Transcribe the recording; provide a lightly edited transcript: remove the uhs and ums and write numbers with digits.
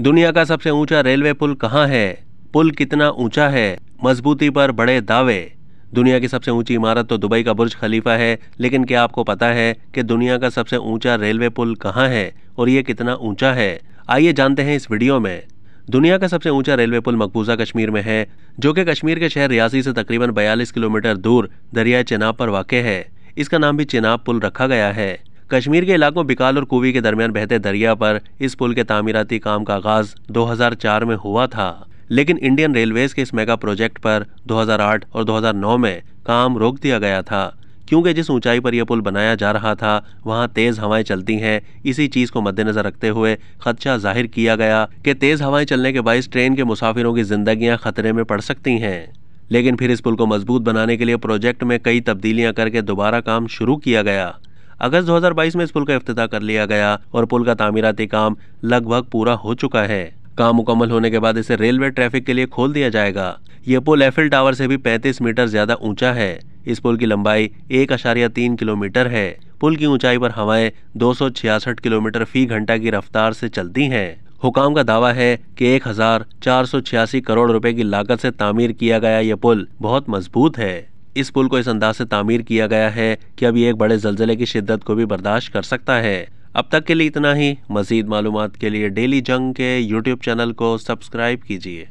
दुनिया का सबसे ऊंचा रेलवे पुल कहाँ है? पुल कितना ऊंचा है? मजबूती पर बड़े दावे। दुनिया की सबसे ऊंची इमारत तो दुबई का बुर्ज खलीफा है, लेकिन क्या आपको पता है कि दुनिया का सबसे ऊंचा रेलवे पुल कहाँ है और ये कितना ऊंचा है? आइए जानते हैं इस वीडियो में। दुनिया का सबसे ऊंचा रेलवे पुल मकबूजा कश्मीर में है, जो कि कश्मीर के शहर रियासी से तकरीबन 42 किलोमीटर दूर दरियाए चेनाब पर वाक़ है। इसका नाम भी चेनाब पुल रखा गया है। कश्मीर के इलाकों बिकाल और कुवी के दरमियान बहते दरिया पर इस पुल के तामीराती काम का आगाज 2004 में हुआ था, लेकिन इंडियन रेलवेज के इस मेगा प्रोजेक्ट पर 2008 और 2009 में काम रोक दिया गया था, क्योंकि जिस ऊंचाई पर यह पुल बनाया जा रहा था वहां तेज हवाएं चलती हैं। इसी चीज को मद्देनजर रखते हुए खदशा जाहिर किया गया कि तेज हवाएं चलने के बायस ट्रेन के मुसाफिरों की जिंदगियां खतरे में पड़ सकती हैं। लेकिन फिर इस पुल को मजबूत बनाने के लिए प्रोजेक्ट में कई तब्दीलियां करके दोबारा काम शुरू किया गया। अगस्त 2022 में इस पुल का इफ्तिताह कर लिया गया और पुल का तामीराती काम लगभग पूरा हो चुका है। काम मुकम्मल होने के बाद इसे रेलवे ट्रैफिक के लिए खोल दिया जाएगा। यह पुल एफिल टावर से भी 35 मीटर ज्यादा ऊंचा है। इस पुल की लंबाई 1.3 किलोमीटर है। पुल की ऊंचाई पर हवाएं 266 किलोमीटर फी घंटा की रफ्तार से चलती हैं। हुकाम का दावा है कि 1486 करोड़ रुपए की लागत से तामीर किया गया यह पुल बहुत मजबूत है। इस पुल को इस अंदाज से तामीर किया गया है कि अब ये एक बड़े जल्जले की शिद्दत को भी बर्दाश्त कर सकता है। अब तक के लिए इतना ही। मजीद मालूमात के लिए डेली जंग के YouTube चैनल को सब्सक्राइब कीजिए।